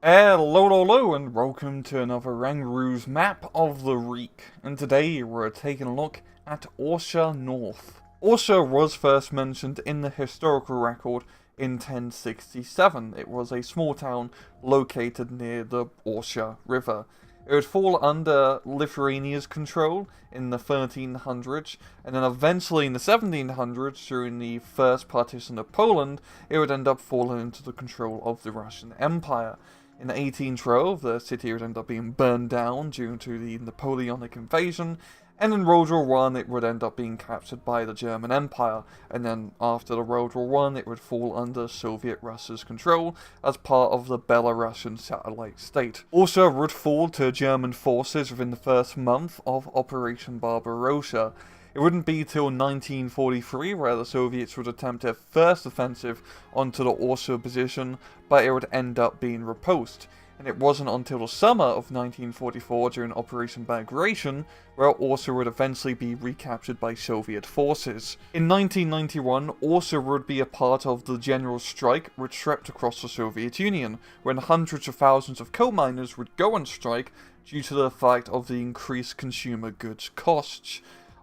Hello, and welcome to another Rangaroos map of the Reek. And today we're taking a look at Orsha North. Orsha was first mentioned in the historical record in 1067. It was a small town located near the Orsha River. It would fall under Lithuania's control in the 1300s, and then eventually in the 1700s, during the first partition of Poland, it would end up falling into the control of the Russian Empire. In 1812, the city would end up being burned down due to the Napoleonic invasion, and in World War I it would end up being captured by the German Empire, and then after the World War I it would fall under Soviet Russia's control as part of the Belarusian satellite state. Also would fall to German forces within the first month of Operation Barbarossa. It wouldn't be till 1943 where the Soviets would attempt their first offensive onto the Orsha position, but it would end up being repulsed. And it wasn't until the summer of 1944 during Operation Bagration where Orsha would eventually be recaptured by Soviet forces. In 1991, Orsha would be a part of the general strike which swept across the Soviet Union, when hundreds of thousands of coal miners would go on strike due to the fact of the increased consumer goods costs.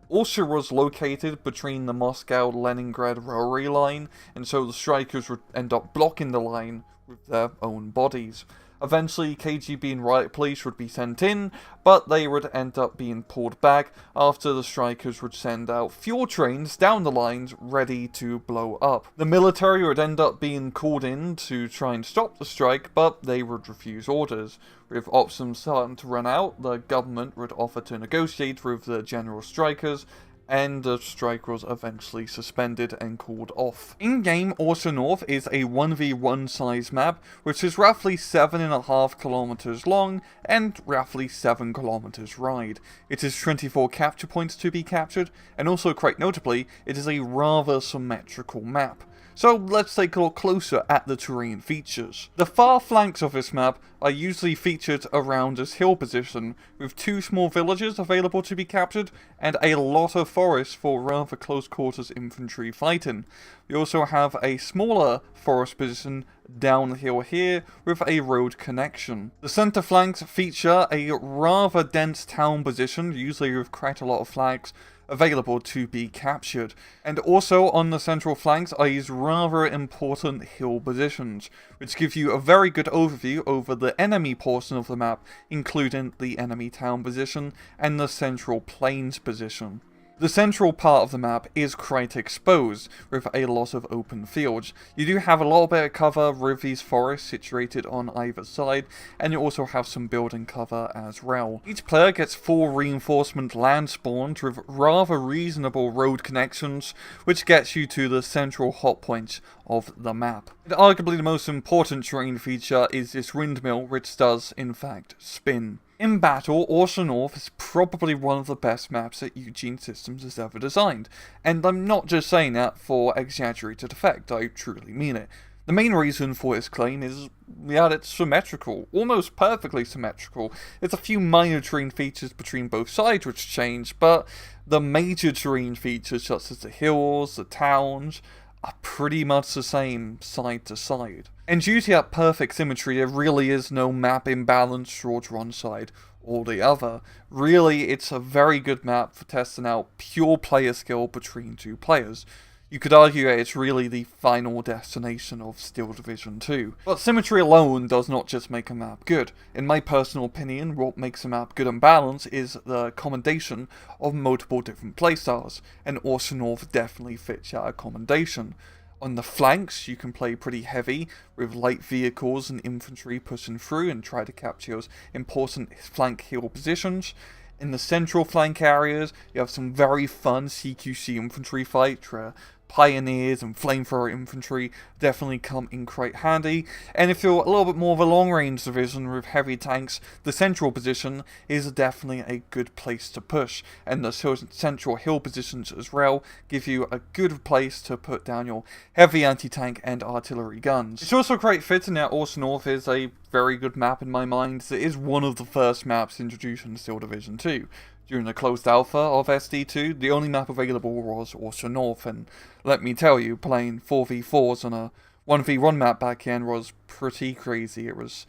Orsha was located between the Moscow-Leningrad railway line, and so the strikers would end up blocking the line with their own bodies. Eventually, KGB and riot police would be sent in, but they would end up being pulled back after the strikers would send out fuel trains down the lines ready to blow up. The military would end up being called in to try and stop the strike, but they would refuse orders. With options starting to run out, the government would offer to negotiate with the general strikers, and the strike was eventually suspended and called off. In-game, Orsha North is a 1v1 size map, which is roughly 7.5 kilometers long and roughly 7 kilometers wide. It has 24 capture points to be captured, and also quite notably, it is a rather symmetrical map. So let's take a look closer at the terrain features. The far flanks of this map are usually featured around this hill position, with 2 small villages available to be captured, and a lot of forest for rather close quarters infantry fighting. We also have a smaller forest position downhill here with a road connection. The centre flanks feature a rather dense town position, usually with quite a lot of flags available to be captured. And also on the central flanks are these rather important hill positions, which give you a very good overview over the enemy portion of the map, including the enemy town position and the central plains position. The central part of the map is quite exposed, with a lot of open fields. You do have a little bit of cover with these forests situated on either side, and you also have some building cover as well. Each player gets 4 reinforcement land spawns with rather reasonable road connections, which gets you to the central hotpoints of the map. And arguably the most important terrain feature is this windmill, which does in fact spin. In battle, Orsha North is probably one of the best maps that Eugene Systems has ever designed, and I'm not just saying that for exaggerated effect, I truly mean it. The main reason for this claim is that it's symmetrical, almost perfectly symmetrical. There's a few minor terrain features between both sides which change, but the major terrain features such as the hills, the towns, are pretty much the same side to side. And due to that perfect symmetry, there really is no map imbalance towards one side or the other. Really, it's a very good map for testing out pure player skill between 2 players. You could argue that it's really the final destination of Steel Division 2. But symmetry alone does not just make a map good. In my personal opinion, what makes a map good and balanced is the accommodation of multiple different playstyles, and Orsha North definitely fits that accommodation. On the flanks, you can play pretty heavy, with light vehicles and infantry pushing through and try to capture those important flank hill positions. In the central flank areas, you have some very fun CQC infantry fights where pioneers and flamethrower infantry definitely come in quite handy. And if you're a little bit more of a long-range division with heavy tanks, the central position is definitely a good place to push. And the central hill positions as well give you a good place to put down your heavy anti-tank and artillery guns. It's also quite fitting that Orsha North is a very good map in my mind. It is one of the first maps introduced in Steel Division 2. During the closed alpha of SD2, the only map available was Orsha North, and let me tell you, playing 4v4s on a 1v1 map back then was pretty crazy. It was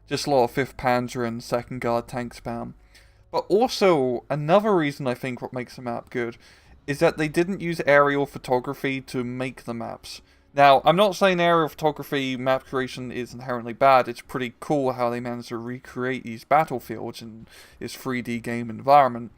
Just a lot of 5th Panzer and 2nd Guard tank spam. But also, another reason I think what makes the map good is that they didn't use aerial photography to make the maps. Now, I'm not saying aerial photography map creation is inherently bad. It's pretty cool how they managed to recreate these battlefields in this 3D game environment.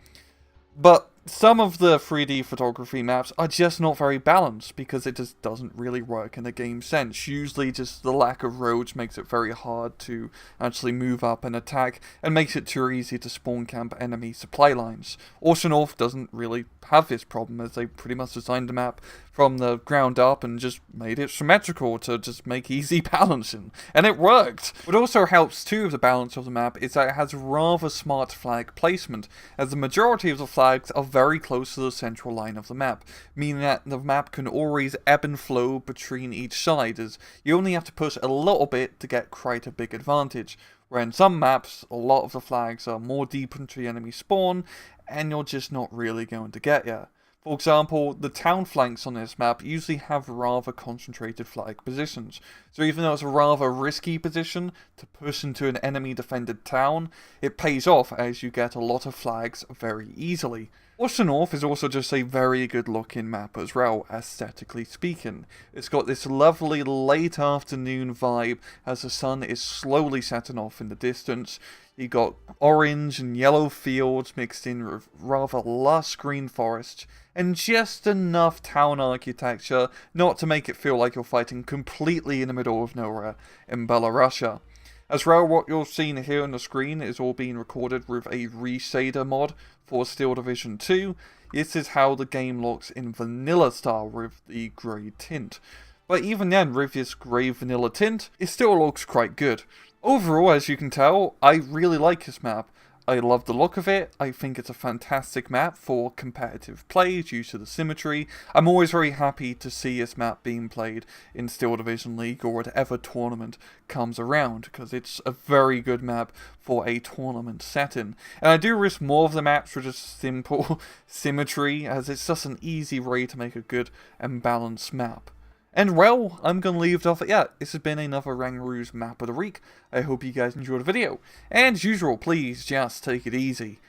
But some of the 3D photography maps are just not very balanced because it just doesn't really work in a game sense. Usually just the lack of roads makes it very hard to actually move up and attack and makes it too easy to spawn camp enemy supply lines. Orsha North doesn't really have this problem as they pretty much designed the map from the ground up and just made it symmetrical to just make easy balancing. And it worked! What also helps too with the balance of the map is that it has rather smart flag placement, as the majority of the flags are very close to the central line of the map, meaning that the map can always ebb and flow between each side, as you only have to push a little bit to get quite a big advantage. Where in some maps, a lot of the flags are more deep into the enemy spawn, and you're just not really going to get ya. For example, the town flanks on this map usually have rather concentrated flag positions, so even though it's a rather risky position to push into an enemy defended town, it pays off as you get a lot of flags very easily. Orsha North is also just a very good looking map as well, aesthetically speaking. It's got this lovely late afternoon vibe as the sun is slowly setting off in the distance. You got orange and yellow fields mixed in with rather lush green forests, and just enough town architecture not to make it feel like you're fighting completely in the middle of nowhere in Belarusia. As well, what you're seeing here on the screen is all being recorded with a reshader mod for Steel Division 2. This is how the game looks in vanilla style with the grey tint. But even then, with this grey vanilla tint, it still looks quite good. Overall, as you can tell, I really like this map. I love the look of it. I think it's a fantastic map for competitive play due to the symmetry. I'm always very happy to see this map being played in Steel Division League or whatever tournament comes around, because it's a very good map for a tournament setting. And I do risk more of the maps for just simple symmetry, as it's just an easy way to make a good and balanced map. And well, I'm going to leave it off at that. This has been another Rangaroos Map of the Week. I hope you guys enjoyed the video. And as usual, please just take it easy.